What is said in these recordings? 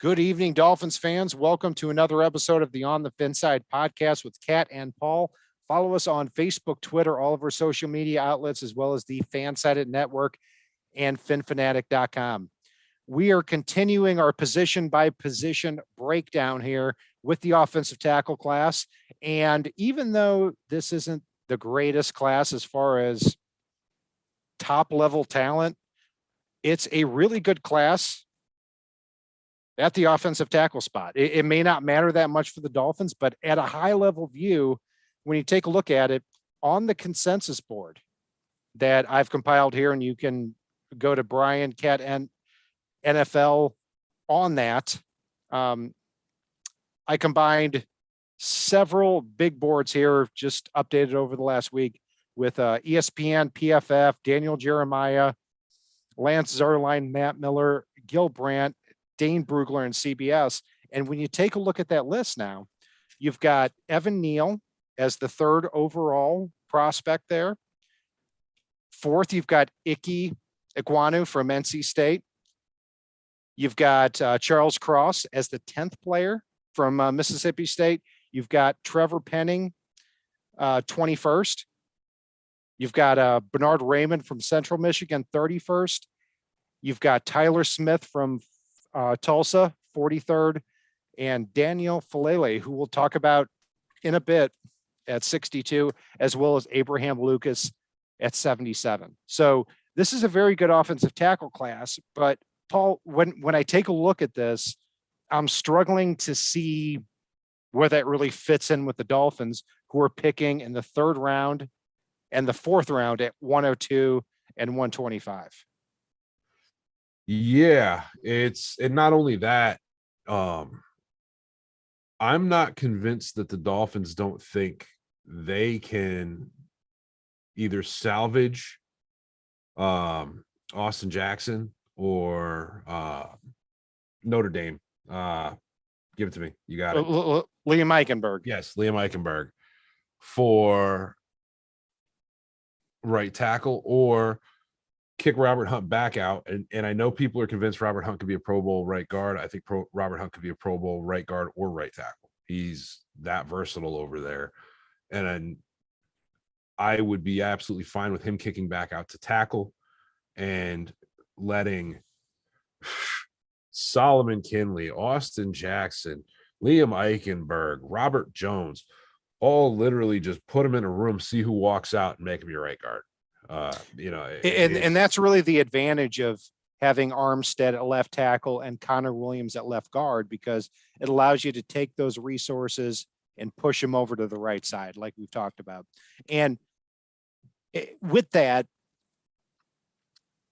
Good evening, Dolphins fans. Welcome to another episode of the On the Fin Side podcast with Kat and Paul. Follow us on Facebook, Twitter, all of our social media outlets, as well as the Fansided Network and finfanatic.com. We are continuing our position by position breakdown here with the offensive tackle class. And even though this isn't the greatest class as far as top level talent, it's a really good class at the offensive tackle spot. It may not matter that much for the Dolphins, but at a high level view, when you take a look at it on the consensus board that I've compiled here, and you can go to Brian Cat and NFL on that. I combined several big boards here, just updated over the last week with ESPN, PFF, Daniel Jeremiah, Lance Zerline, Matt Miller, Gil Brandt, Dane Brugler, and CBS. And when you take a look at that list now, you've got Evan Neal as the third overall prospect there. Fourth, you've got Ike Ekwonu from NC State. You've got Charles Cross as the 10th player from Mississippi State. You've got Trevor Penning, 21st. You've got Bernard Raymond from Central Michigan, 31st. You've got Tyler Smith from Tulsa, 43rd, and Daniel Falele, who we'll talk about in a bit, at 62, as well as Abraham Lucas at 77. So this is a very good offensive tackle class. But Paul, when I take a look at this, I'm struggling to see where that really fits in with the Dolphins, who are picking in the third round and the fourth round at 102 and 125. Yeah, it's not only that. I'm not convinced that the Dolphins don't think they can either salvage Austin Jackson or Notre Dame. Give it to me. You got it. Liam Eichenberg. Yes, Liam Eichenberg for right tackle, or kick Robert Hunt back out. And I know people are convinced Robert Hunt could be a Pro Bowl right guard. I think Robert Hunt could be a Pro Bowl right guard or right tackle. He's that versatile over there. And I would be absolutely fine with him kicking back out to tackle and letting Solomon Kinley, Austin Jackson, Liam Eichenberg, Robert Jones, all literally just put him in a room, see who walks out, and make him your right guard. And that's really the advantage of having Armstead at left tackle and Connor Williams at left guard, because it allows you to take those resources and push them over to the right side, like we've talked about. And with that,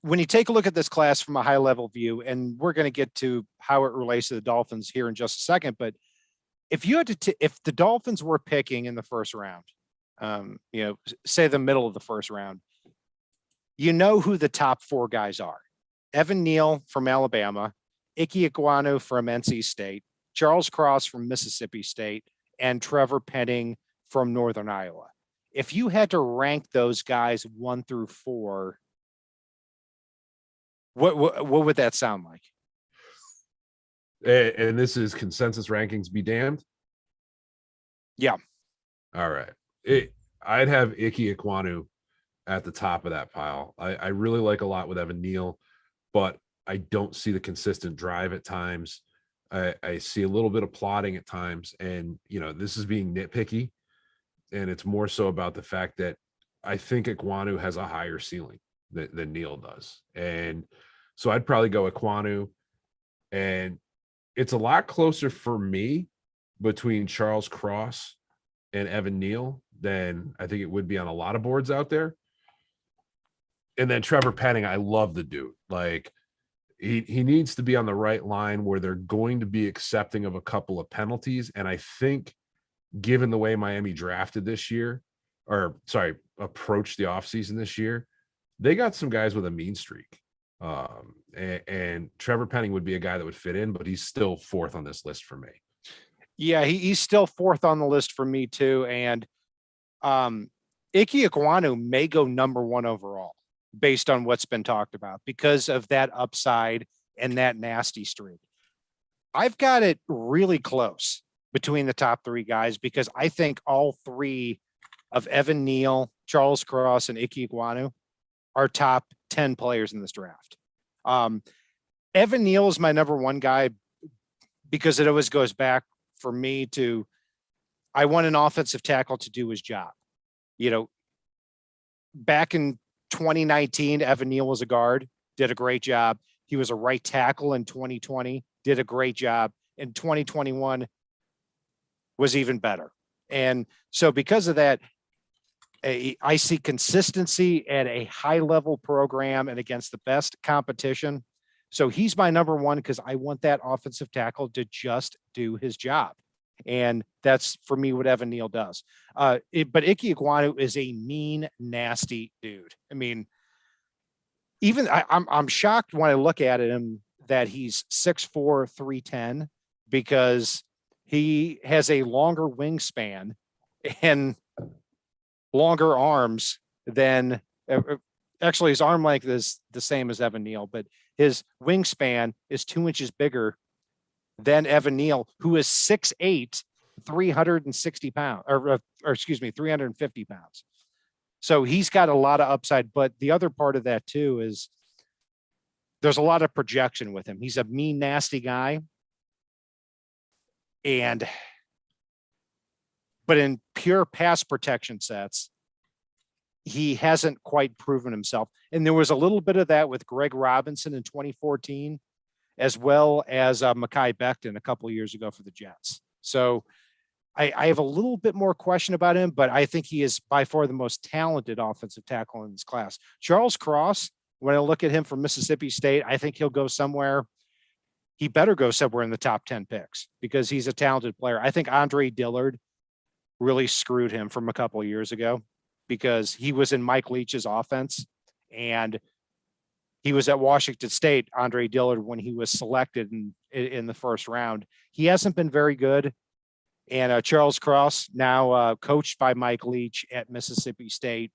when you take a look at this class from a high level view, and we're going to get to how it relates to the Dolphins here in just a second, but if you had to, if the Dolphins were picking in the first round, say the middle of the first round, you know who the top four guys are: Evan Neal from Alabama, Ike Ekwonu from NC State, Charles Cross from Mississippi State, and Trevor Penning from Northern Iowa. If you had to rank those guys 1 through 4, what would that sound like? And this is consensus rankings be damned? Yeah. All right. I'd have Ike Ekwonu at the top of that pile. I really like a lot with Evan Neal, but I don't see the consistent drive at times. I see a little bit of plotting at times, and this is being nitpicky, and it's more so about the fact that I think Ekwonu has a higher ceiling than Neal does. And so I'd probably go Ekwonu, and it's a lot closer for me between Charles Cross and Evan Neal than I think it would be on a lot of boards out there. And then Trevor Penning, I love the dude. Like, he needs to be on the right line where they're going to be accepting of a couple of penalties. And I think, given the way Miami drafted this year, approached the offseason this year, they got some guys with a mean streak. And Trevor Penning would be a guy that would fit in, but he's still fourth on this list for me. Yeah, he's still fourth on the list for me too. And Ike Ekwonu may go number 1 overall based on what's been talked about because of that upside and that nasty streak. I've got it really close between the top three guys because I think all three of Evan Neal, Charles Cross, and Ike Iguanu are top 10 players in this draft. Evan Neal is my number one guy because it always goes back for me to, I want an offensive tackle to do his job. You know, back in 2019, Evan Neal was a guard, did a great job. He was a right tackle in 2020, did a great job. In 2021 was even better. And so because of that, I see consistency at a high level program and against the best competition. So he's my number one because I want that offensive tackle to just do his job. And that's for me what Evan Neal does. But Ike Iguanu is a mean, nasty dude. I mean, even I'm shocked when I look at him that he's 6'4", 310, because he has a longer wingspan and longer arms than actually his arm length is the same as Evan Neal, but his wingspan is 2 inches bigger than Evan Neal, who is 6'8", 360 pounds, or excuse me, 350 pounds. So he's got a lot of upside, but the other part of that too is there's a lot of projection with him. He's a mean, nasty guy. But in pure pass protection sets, he hasn't quite proven himself. And there was a little bit of that with Greg Robinson in 2014, as well as Mekhi Becton a couple of years ago for the Jets. So I have a little bit more question about him, but I think he is by far the most talented offensive tackle in this class. Charles Cross, when I look at him from Mississippi State, I think he'll go somewhere. He better go somewhere in the top 10 picks because he's a talented player. I think Andre Dillard really screwed him from a couple of years ago because he was in Mike Leach's offense and he was at Washington State, Andre Dillard, when he was selected in the first round. He hasn't been very good. And Charles Cross, now coached by Mike Leach at Mississippi State,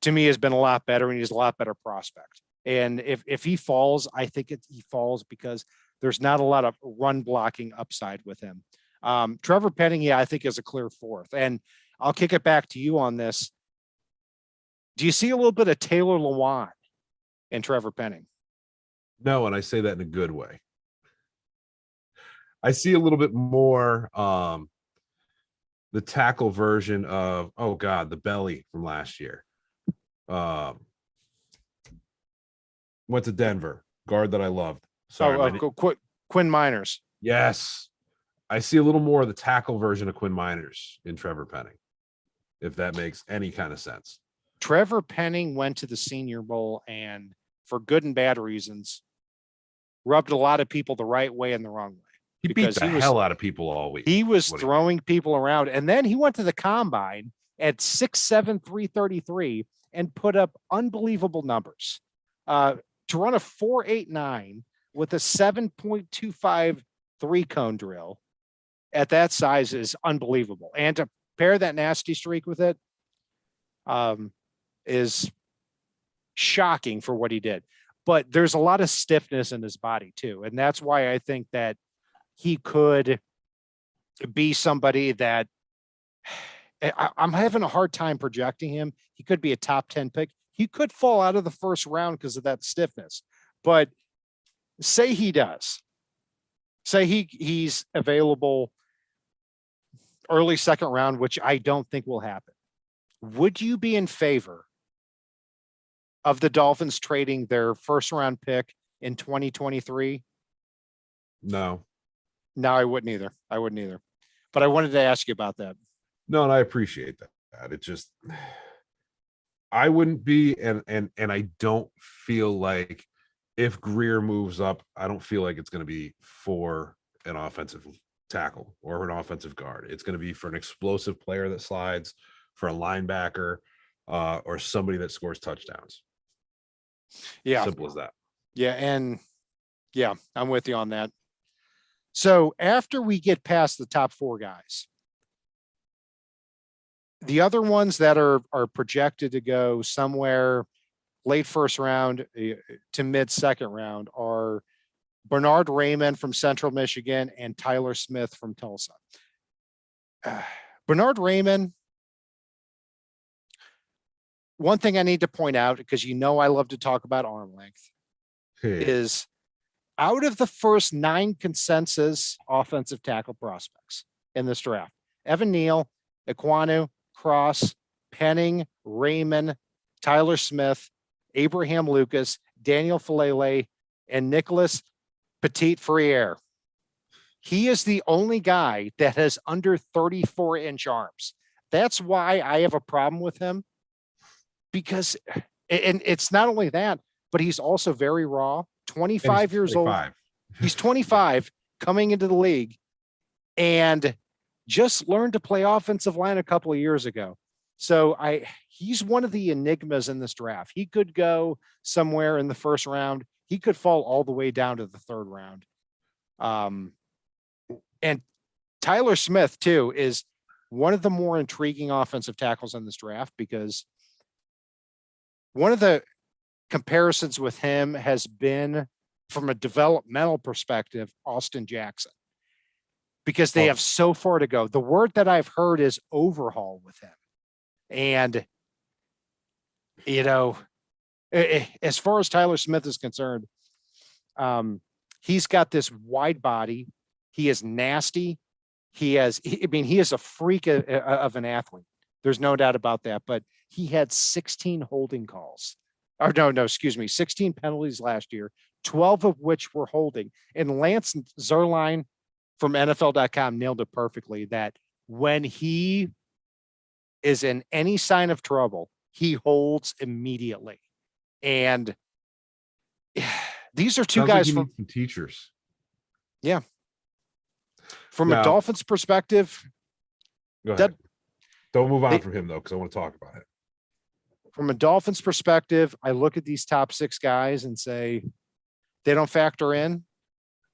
to me has been a lot better, and he's a lot better prospect. And if he falls, I think he falls because there's not a lot of run blocking upside with him. Trevor Penning, yeah, I think is a clear fourth. And I'll kick it back to you on this. Do you see a little bit of Taylor Lewan in Trevor Penning? No, and I say that in a good way. I see a little bit more the tackle version of, oh God, the belly from last year. Went to Denver, guard that I loved. Sorry, Quinn Miners. Yes. I see a little more of the tackle version of Quinn Miners in Trevor Penning, if that makes any kind of sense. Trevor Penning went to the Senior Bowl and, for good and bad reasons, rubbed a lot of people the right way and the wrong way. He beat the hell out of people all week. He was throwing people around. And then he went to the combine at 6'7", 333 and put up unbelievable numbers. To run a 4.89 with a 7.25 3-cone drill at that size is unbelievable. And to pair that nasty streak with it is shocking for what he did. But there's a lot of stiffness in his body too. And that's why I think that he could be somebody that I'm having a hard time projecting him. He could be a top 10 pick. He could fall out of the first round because of that stiffness. But say he does. Say he's available early second round, which I don't think will happen. Would you be in favor of the Dolphins trading their first round pick in 2023? No. No, I wouldn't either. But I wanted to ask you about that. No, and I appreciate that. It just, I wouldn't be, and I don't feel like if Greer moves up, I don't feel like it's going to be for an offensive tackle or an offensive guard. It's going to be for an explosive player that slides, for a linebacker, or somebody that scores touchdowns. Yeah. Simple as that. Yeah. And yeah, I'm with you on that. So after we get past the top four guys, the other ones that are projected to go somewhere late first round to mid second round are Bernard Raymond from Central Michigan, and Tyler Smith from Tulsa. Bernard Raymond, one thing I need to point out, because I love to talk about arm length, is out of the first 9 consensus offensive tackle prospects in this draft, Evan Neal, Ekwonu, Cross, Penning, Raymond, Tyler Smith, Abraham Lucas, Daniel Falele, and Nicholas Petit-Frere. He is the only guy that has under 34-inch arms. That's why I have a problem with him, because, and it's not only that, but he's also very raw, 25 years 25. old. He's 25 coming into the league and just learned to play offensive line a couple of years ago. So he's one of the enigmas in this draft. He could go somewhere in the first round. He could fall all the way down to the third round. And Tyler Smith too is one of the more intriguing offensive tackles in this draft, because one of the comparisons with him has been, from a developmental perspective, Austin Jackson, because they have so far to go. The word that I've heard is overhaul with him. And, as far as Tyler Smith is concerned, he's got this wide body. He is nasty. He is a freak of an athlete. There's no doubt about that. But he had 16 holding calls. 16 penalties last year, 12 of which were holding. And Lance Zierlein from NFL.com nailed it perfectly, that when he is in any sign of trouble, he holds immediately. And these are two guys from some teachers. Yeah. From a Dolphins perspective, go ahead. Don't move on from him though, because I want to talk about it. From a Dolphins perspective, I look at these top 6 guys and say they don't factor in.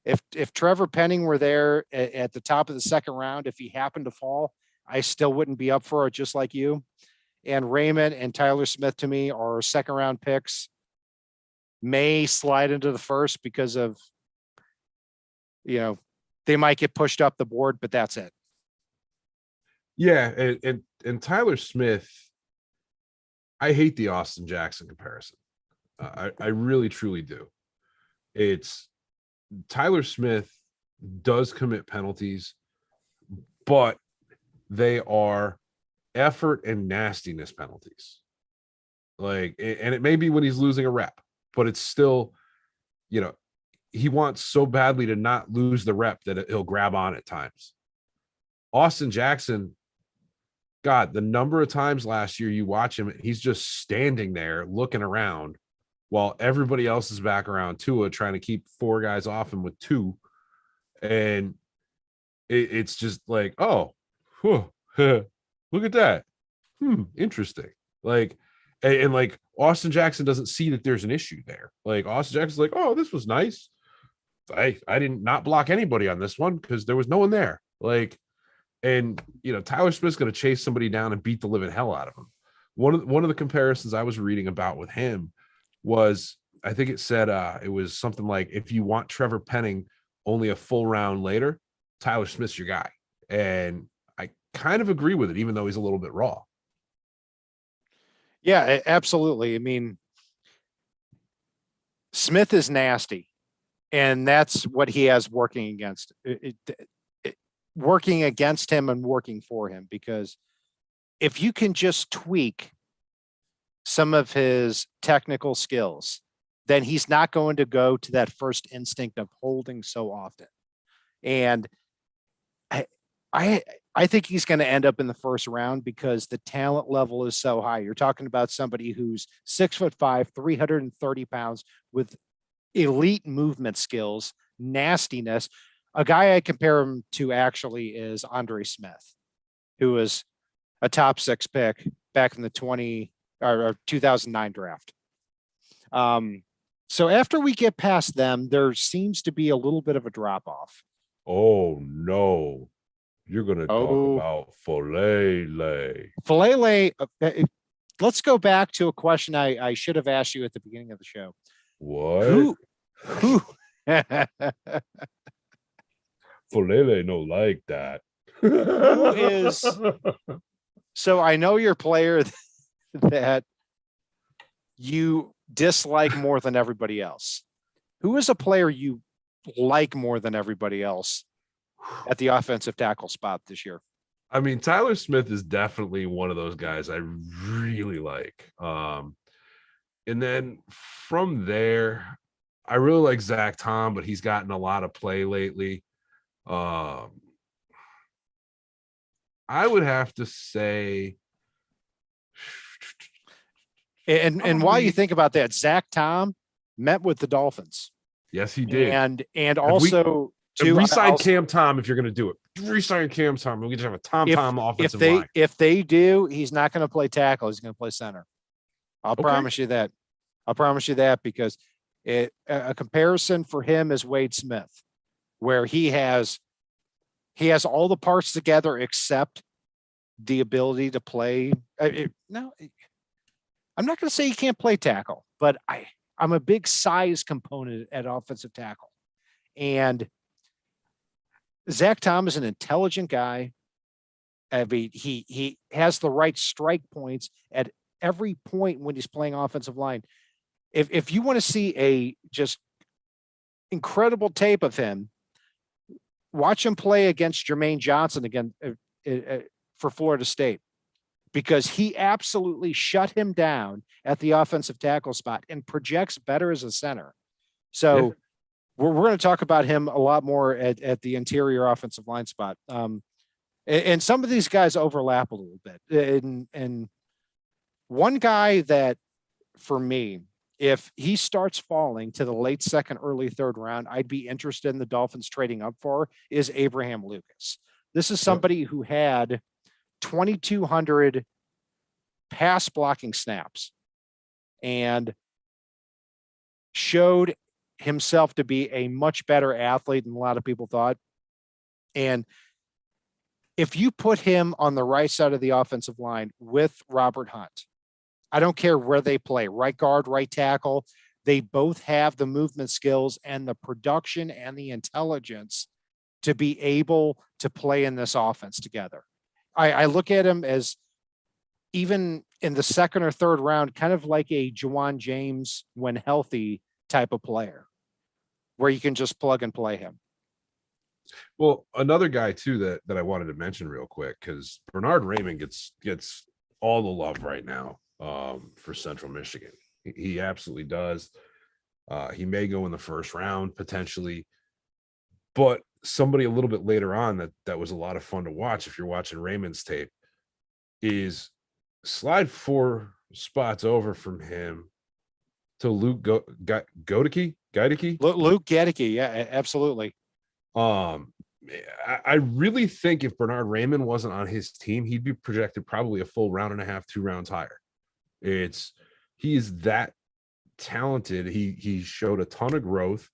If Trevor Penning were there at the top of the second round, if he happened to fall, I still wouldn't be up for it, just like you. And Raymond and Tyler Smith, to me, are second round picks. May slide into the first because of, they might get pushed up the board, but that's it. Yeah, and Tyler Smith, I hate the Austin Jackson comparison. I really, truly do. It's Tyler Smith does commit penalties, but they are effort and nastiness penalties. And it may be when he's losing a rep, but it's still, he wants so badly to not lose the rep that he'll grab on at times. Austin Jackson, God, the number of times last year you watch him, he's just standing there looking around while everybody else is back around Tua trying to keep 4 guys off him with 2. And it's just like, oh, whew, look at that. Interesting. And Austin Jackson doesn't see that there's an issue there. Austin Jackson's like, oh, this was nice. I didn't not block anybody on this one because there was no one there. And Tyler Smith's going to chase somebody down and beat the living hell out of him. One of the comparisons I was reading about with him was, I think it said it was something like, if you want Trevor Penning only a full round later, Tyler Smith's your guy. And I kind of agree with it, even though he's a little bit raw. Yeah, absolutely. I mean, Smith is nasty, and that's what he has working against working against him and working for him, because if you can just tweak some of his technical skills, then he's not going to go to that first instinct of holding so often. And I think he's going to end up in the first round because the talent level is so high. You're talking about somebody who's 6'5", 330 pounds with elite movement skills, nastiness. A guy I compare him to actually is Andre Smith, who was a top 6 pick back in the 2009 draft. So after we get past them, there seems to be a little bit of a drop off. Oh no. You're going to talk about Falele. Falele, let's go back to a question I should have asked you at the beginning of the show. What? Folele no like that. Who is so I know your player that you dislike more than everybody else. Who is a player you like more than everybody else at the offensive tackle spot this year? I mean, Tyler Smith is definitely one of those guys I really like. And then from there, I really like Zach Tom, but he's gotten a lot of play lately. Um, I would have to say, And while you think about that, Zach Tom met with the Dolphins, yes, he did. and If we also too, resign Cam Tom, if you're going to do it, resign Cam Tom. We can just have a Tom offensive line. If they do, he's not going to play tackle. He's going to play center. I'll promise you that. I'll promise you that because a comparison for him is Wade Smith, where he has all the parts together except the ability to play. No, I'm not going to say he can't play tackle, but I'm a big size component at offensive tackle. And Zach Tom is an intelligent guy. I mean, he has the right strike points at every point when he's playing offensive line. If you want to see a just incredible tape of him, watch him play against Jermaine Johnson again for Florida State, because he absolutely shut him down at the offensive tackle spot and projects better as a center. So Yeah. we're going to talk about him a lot more at the interior offensive line spot. And some of these guys overlap a little bit. And one guy that, for me, if he starts falling to the late second, early third round, I'd be interested in the Dolphins trading up for is Abraham Lucas. This is somebody who had 2,200 pass blocking snaps and showed himself to be a much better athlete than a lot of people thought. And if you put him on the right side of the offensive line with Robert Hunt, I don't care where they play, right guard, right tackle, they both have the movement skills and the production and the intelligence to be able to play in this offense together. I look at him as, even in the second or third round, kind of like a Juwan James, when healthy, type of player, where you can just plug and play him. Well, another guy too that I wanted to mention real quick, because Bernard Raymond gets all the love right now for Central Michigan. He absolutely does. He may go in the first round potentially, but somebody a little bit later on that was a lot of fun to watch, if you're watching Raymond's tape, is slide 4 spots over from him to Luke Goedeke. Luke Goedeke, yeah, absolutely. I really think if Bernard Raymond wasn't on his team, he'd be projected probably a full round and a half, 2 rounds higher. He is that talented. He showed a ton of growth.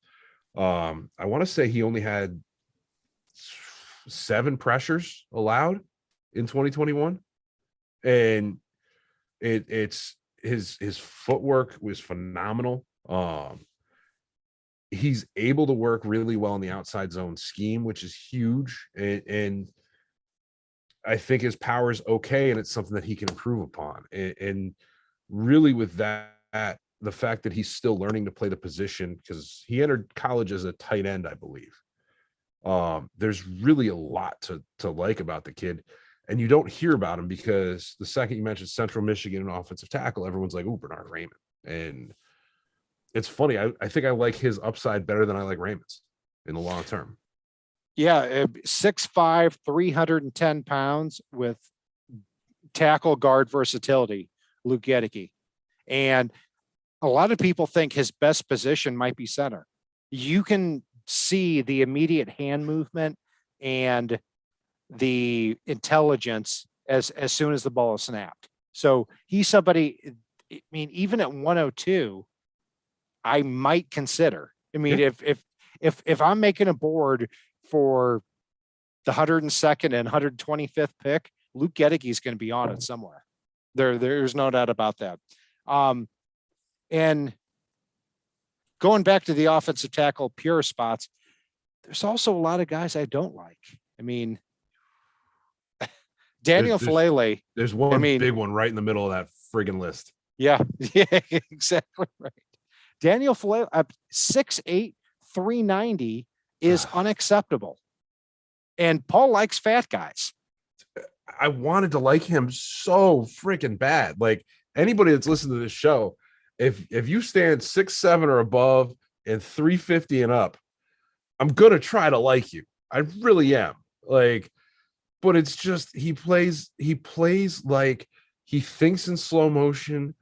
I want to say he only had 7 pressures allowed in 2021, and it's his footwork was phenomenal. He's able to work really well in the outside zone scheme, which is huge, and I think his power is okay, and it's something that he can improve upon. And really, with that, the fact that he's still learning to play the position, because he entered college as a tight end, I believe. There's really a lot to like about the kid, and you don't hear about him because the second you mention Central Michigan and offensive tackle, everyone's like, "Oh, Bernard Raymond." And it's funny. I think I like his upside better than I like Raymond's in the long term. Yeah, 6'5", 310 pounds with tackle guard versatility, Luke Goedeke. And a lot of people think his best position might be center. You can see the immediate hand movement and the intelligence as soon as the ball is snapped. So he's somebody, I mean, even at 102, I might consider. I mean, if I'm making a board for the 102nd and 125th pick, Luke Goedeke is going to be on it somewhere. There's no doubt about that. And going back to the offensive tackle pure spots, there's also a lot of guys I don't like. I mean, Daniel Falele. There's one big one right in the middle of that friggin' list. Yeah, yeah, exactly right. Daniel Falele, 6'8", 390 is unacceptable. And Paul likes fat guys. I wanted to like him so freaking bad. Like anybody that's listened to this show, if you stand 6'7" or above and 350 and up, I'm gonna try to like you. I really am. Like, but it's just he plays like he thinks in slow motion.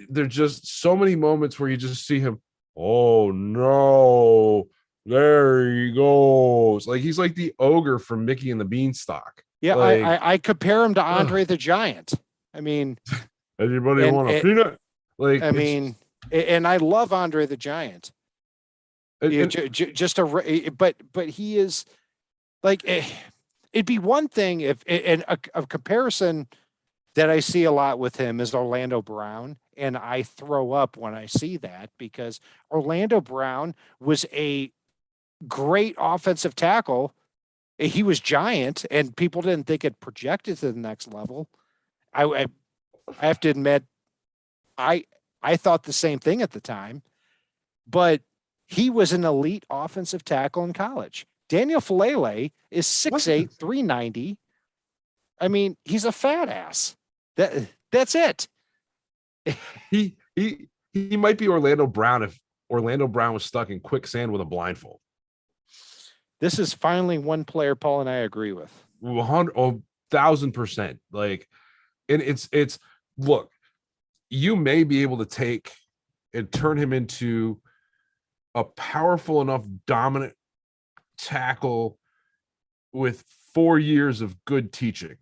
There's just so many moments where you just see him. Oh no, there he goes. Like he's like the ogre from Mickey and the Beanstalk. Yeah, like, I compare him to Andre the Giant. I mean, anybody want a peanut? Like, I mean, and I love Andre the Giant. But he is like, it'd be one thing if, and a comparison that I see a lot with him is Orlando Brown. And I throw up when I see that because Orlando Brown was a great offensive tackle. He was giant and people didn't think it projected to the next level. I have to admit, I thought the same thing at the time, but he was an elite offensive tackle in college. Daniel Falele is 6'8", 390. I mean, he's a fat ass. That's it. He might be Orlando Brown if Orlando Brown was stuck in quicksand with a blindfold. This is finally one player Paul and I agree with. 1,000%. Like, and it's look, you may be able to take and turn him into a powerful enough dominant tackle with 4 years of good teaching.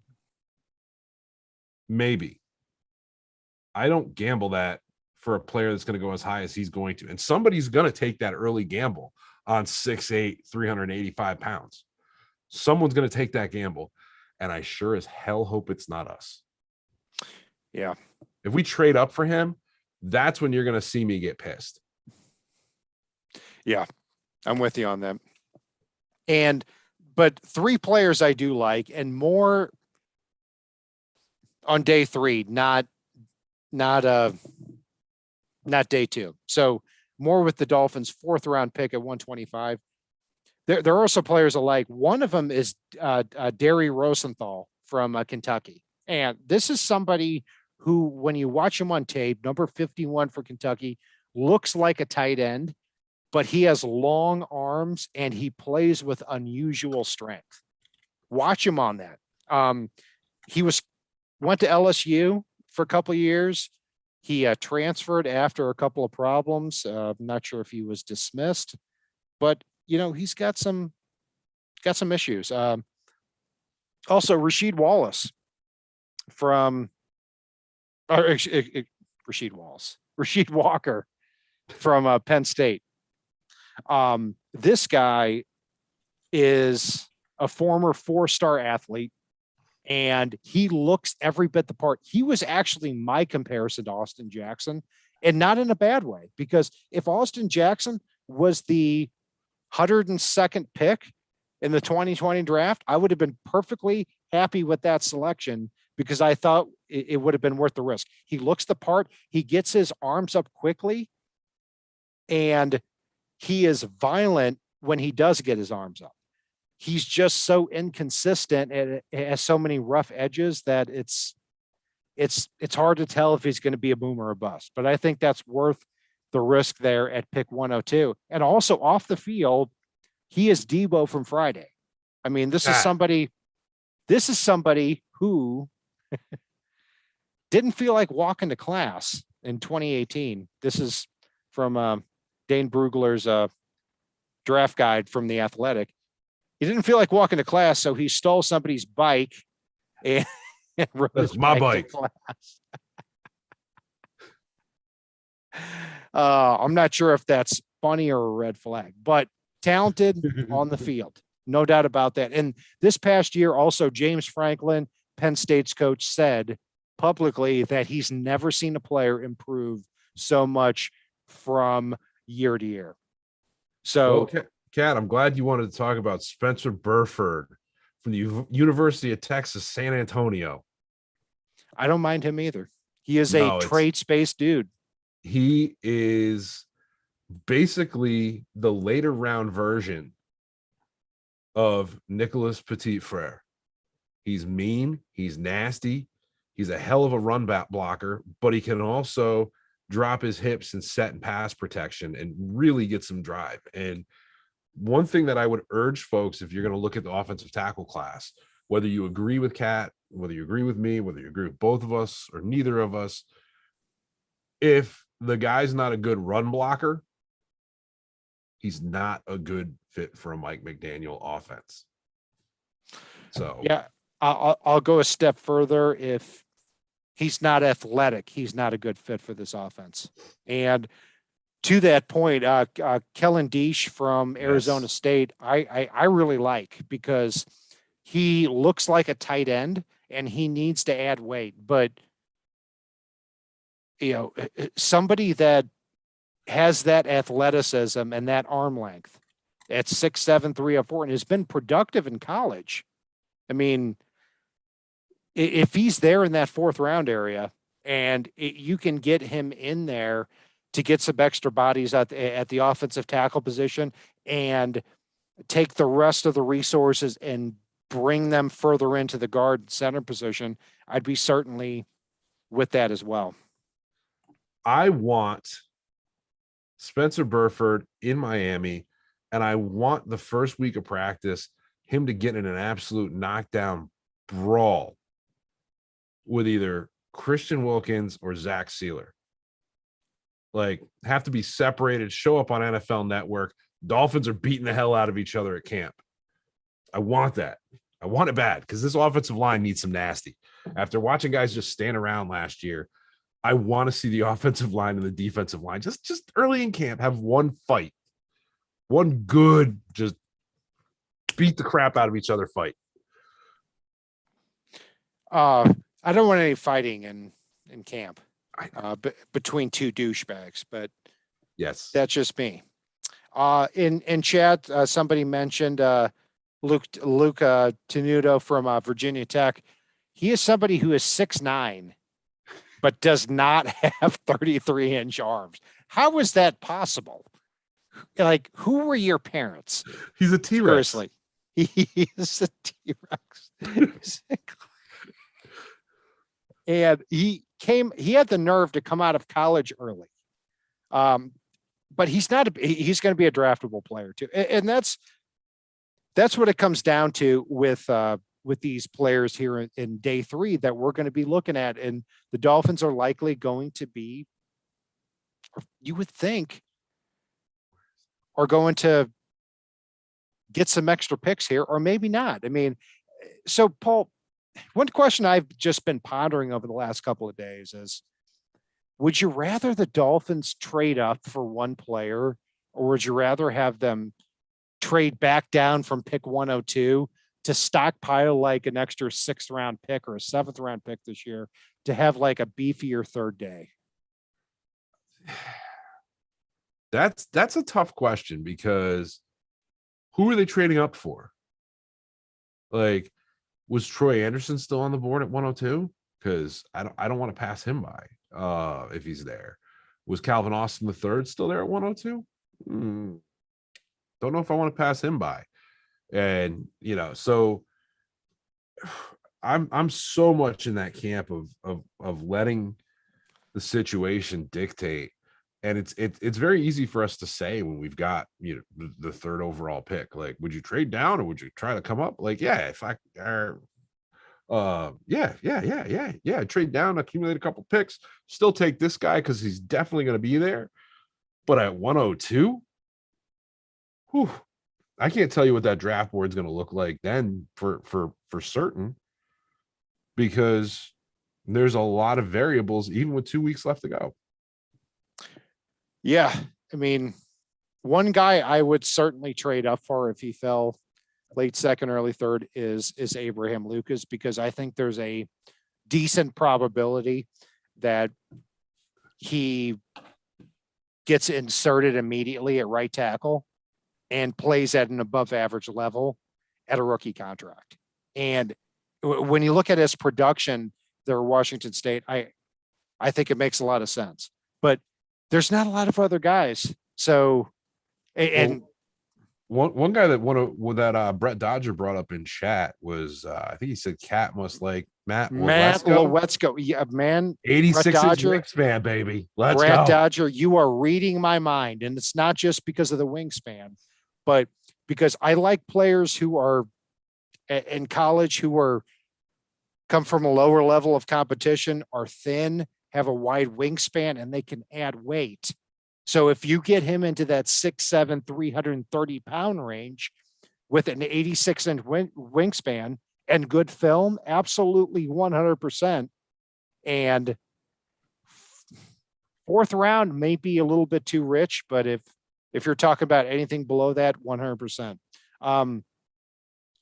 Maybe. I don't gamble that for a player that's going to go as high as he's going to. And somebody's going to take that early gamble on 6'8", 385 pounds. Someone's going to take that gamble. And I sure as hell hope it's not us. Yeah. If we trade up for him, that's when you're going to see me get pissed. Yeah, I'm with you on that. But 3 players I do like, and more on day 3, not day 2. So more with the Dolphins, 4th round pick at 125. There are also players alike. One of them is Derry Rosenthal from Kentucky. And this is somebody who, when you watch him on tape, number 51 for Kentucky, looks like a tight end, but he has long arms and he plays with unusual strength. Watch him on that. He went to LSU for a couple of years. He transferred after a couple of problems. I'm not sure if he was dismissed, but he's got some issues. Also, Rasheed Walker from Penn State. This guy is a former 4-star athlete, and he looks every bit the part. He was actually my comparison to Austin Jackson, and not in a bad way, because if Austin Jackson was the 102nd pick in the 2020 draft, I would have been perfectly happy with that selection because I thought it would have been worth the risk. He looks the part. He gets his arms up quickly, and he is violent when he does get his arms up. He's just so inconsistent and it has so many rough edges that it's hard to tell if he's going to be a boom or a bust. But I think that's worth the risk there at pick 102. And also off the field, he is Debo from Friday. I mean, this is somebody who didn't feel like walking to class in 2018. This is from Dane Brugler's draft guide from The Athletic. He didn't feel like walking to class, so he stole somebody's bike and rode That's my bike. I'm not sure if that's funny or a red flag, but talented on the field. No doubt about that. And this past year, also, James Franklin, Penn State's coach, said publicly that he's never seen a player improve so much from year to year. Well, So Kat, I'm glad you wanted to talk about Spencer Burford from the University of Texas, San Antonio. I don't mind him either. He is a No, it's trade space dude. he is basically the later round version of Nicholas Petitfrere. He's mean, he's nasty, he's a hell of a run back blocker, but he can also drop his hips and set and pass protection and really get some drive. And one thing that I would urge folks, if you're going to look at the offensive tackle class, whether you agree with Kat, whether you agree with me, whether you agree with both of us or neither of us, if the guy's not a good run blocker, he's not a good fit for a Mike McDaniel offense. So Yeah, I'll go a step further. If he's not athletic, he's not a good fit for this offense. And to that point, Kellen Deesh from Arizona yes, State, I really like, because he looks like a tight end and he needs to add weight. But somebody that has that athleticism and that arm length at 6'7", 304, and has been productive in college. I mean, if he's there in that fourth round area and you can get him in there to get some extra bodies at the offensive tackle position and take the rest of the resources and bring them further into the guard center position, I'd be certainly with that as well. I want Spencer Burford in Miami, and I want the first week of practice him to get in an absolute knockdown brawl with either Christian Wilkins or Zach Sealer. Like, have to be separated, show up on NFL Network. Dolphins are beating the hell out of each other at camp. I want that. I want it bad, because this offensive line needs some nasty. After watching guys just stand around last year, I want to see the offensive line and the defensive line just early in camp have one fight, one good, just beat the crap out of each other fight. I don't want any fighting in camp between two douchebags, but Yes, that's just me. In chat, somebody mentioned Luke Tenuto from Virginia Tech. He is somebody who is 6'9", but does not have 33-inch arms. How is that possible? Like, who were your parents? he's a T-Rex. Seriously, he is a T-Rex. And he had the nerve to come out of college early. But he's going to be a draftable player too. And that's what it comes down to with these players here in day 3 that we're going to be looking at. And the Dolphins are likely going to be, you would think, are going to get some extra picks here, or maybe not. I mean, so Paul, one question I've just been pondering over the last couple of days is, would you rather the Dolphins trade up for one player, or would you rather have them trade back down from pick 102 to stockpile like an extra 6th round pick or a 7th round pick this year to have like a beefier third day? That's a tough question, because who are they trading up for? Like, was Troy Anderson still on the board at 102? Because I don't want to pass him by if he's there. Was Calvin Austin III still there at 102? Don't know if I want to pass him by. And so I'm so much in that camp of letting the situation dictate. And it's very easy for us to say when we've got the 3rd overall pick, like, would you trade down or would you try to come up? Like, yeah, if I trade down, accumulate a couple picks, still take this guy because he's definitely going to be there. But at 102, I can't tell you what that draft board is going to look like then for certain, because there's a lot of variables even with 2 weeks left to go. Yeah, I mean, one guy I would certainly trade up for if he fell late 2nd, early 3rd is Abraham Lucas, because I think there's a decent probability that he gets inserted immediately at right tackle and plays at an above average level at a rookie contract. And when you look at his production there at Washington State, I think it makes a lot of sense. But there's not a lot of other guys. So, and one guy that Brett Dodger brought up in chat was I think he said Cat must like Matt Lewetzko. Yeah, man. 86-inch wingspan, baby. Let's Brett go. Dodger, you are reading my mind. And it's not just because of the wingspan, but because I like players who are in college who are come from a lower level of competition, are thin, have a wide wingspan, and they can add weight. So if you get him into that 6'7", 330-pound range with an 86-inch wingspan and good film, absolutely 100%. And fourth round may be a little bit too rich, but if you're talking about anything below that, 100%.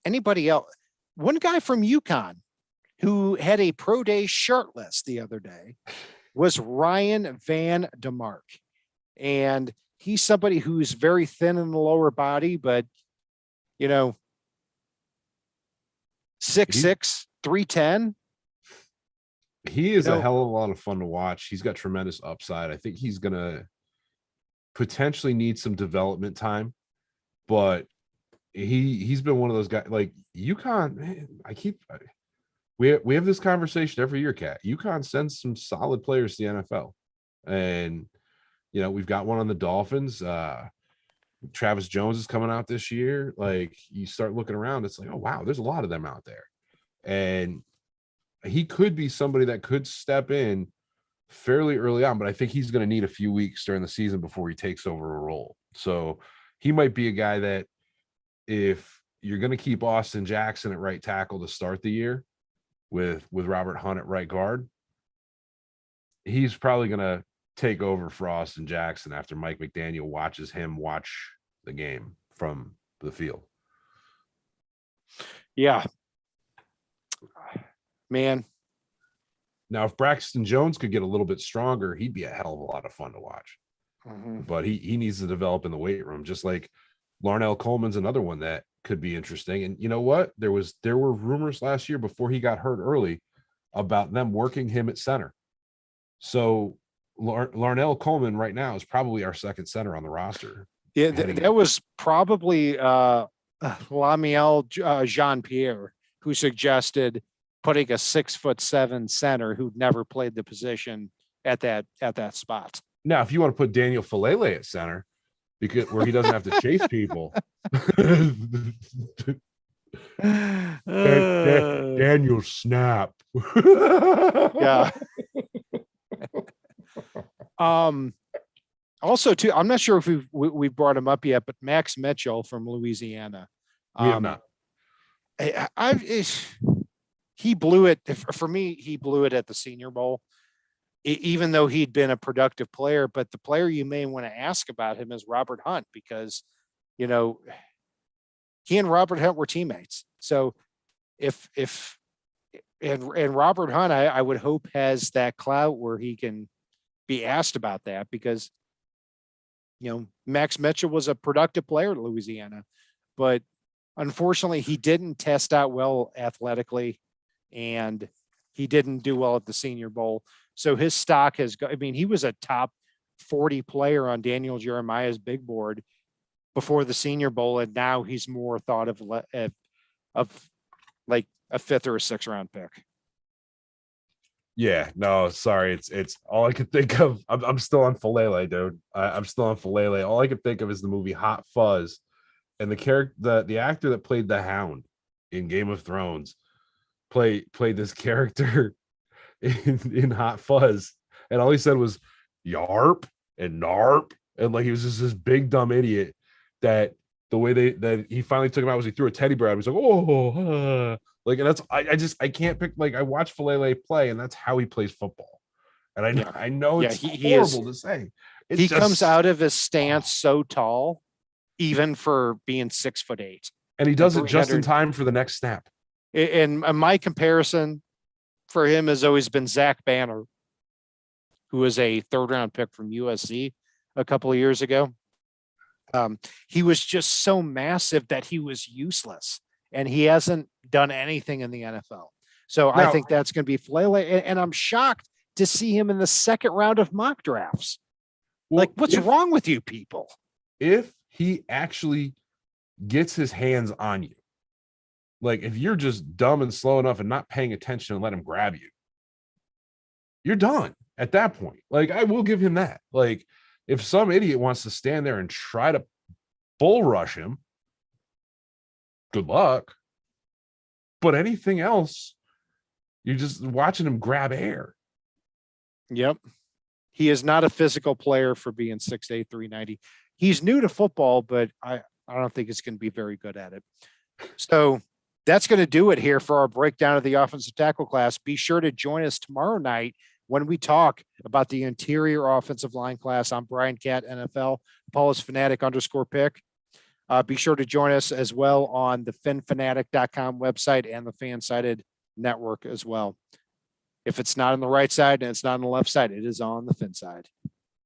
Anybody else? One guy from UConn who had a pro day shirtless the other day was Ryan Van DeMark. And he's somebody who's very thin in the lower body, but, 6'6", 310. He is a hell of a lot of fun to watch. He's got tremendous upside. I think he's going to potentially need some development time, but he's been one of those guys like UConn. Man, we have this conversation every year, Kat. UConn sends some solid players to the NFL, and we've got one on the Dolphins. Travis Jones is coming out this year. Like, you start looking around, it's like, oh wow, there's a lot of them out there, and he could be somebody that could step in fairly early on. But I think he's going to need a few weeks during the season before he takes over a role. So he might be a guy that, if you're going to keep Austin Jackson at right tackle to start the year with Robert Hunt at right guard, he's probably going to take over for Austin Jackson after Mike McDaniel watches him watch the game from the field. Yeah, man. Now, if Braxton Jones could get a little bit stronger, he'd be a hell of a lot of fun to watch. Mm-hmm. But he needs to develop in the weight room, just like Larnell Coleman's another one that could be interesting. And you know what? There were rumors last year before he got hurt early about them working him at center. So Larnell Coleman right now is probably our second center on the roster. Yeah, that was probably Lamiel Jean-Pierre who suggested putting a 6'7" center who'd never played the position at that spot. Now, if you want to put Daniel Falele at center, where he doesn't have to chase people. Daniel Snap. Yeah. Also, too, I'm not sure if we brought him up yet, but Max Mitchell from Louisiana. We have not. He blew it for me. He blew it at the Senior Bowl, even though he'd been a productive player. But the player you may want to ask about him is Robert Hunt, because, he and Robert Hunt were teammates. So if Robert Hunt, I would hope, has that clout where he can be asked about that, because, Max Mitchell was a productive player at Louisiana, but unfortunately he didn't test out well athletically, and he didn't do well at the Senior Bowl. So his stock has he was a top 40 player on Daniel Jeremiah's big board before the Senior Bowl, and now he's more thought of like a 5th or a 6th round pick. Yeah, no, sorry. It's all I could think of. I'm still on Falele, dude. I'm still on Falele. All I could think of is the movie Hot Fuzz, and the actor that played the Hound in Game of Thrones played this character in Hot Fuzz, and all he said was yarp and narp, and like he was just this big dumb idiot that the way that he finally took him out was he threw a teddy bear at him. He's like, like, and that's I can't pick. Like, I watch Falele play, and that's how he plays football. And I know it's horrible to say. He comes out of his stance so tall, even for being 6'8", and he does it just in time for the next snap. And my comparison for him has always been Zach Banner, who is a 3rd round pick from USC. a couple of years ago. He was just so massive that he was useless, and he hasn't done anything in the NFL. So I Now, think that's going to be Flele, and I'm shocked to see him in the second round of mock drafts. well, Like, what's wrong with you people? if he actually gets his hands on you, like if you're just dumb and slow enough and not paying attention and let him grab you, you're done at that point. Like, I will give him that. Like, if some idiot wants to stand there and try to bull rush him, good luck. But anything else, you're just watching him grab air. Yep. He is not a physical player for being 6'8", 390. He's new to football, but I don't think he's going to be very good at it. So that's going to do it here for our breakdown of the offensive tackle class. Be sure to join us tomorrow night when we talk about the interior offensive line class. I'm Brian Cat, NFL. Paul is fanatic_pick. Be sure to join us as well on the finfanatic.com website and the Fansided network as well. If it's not on the right side and it's not on the left side, it is on the fin side.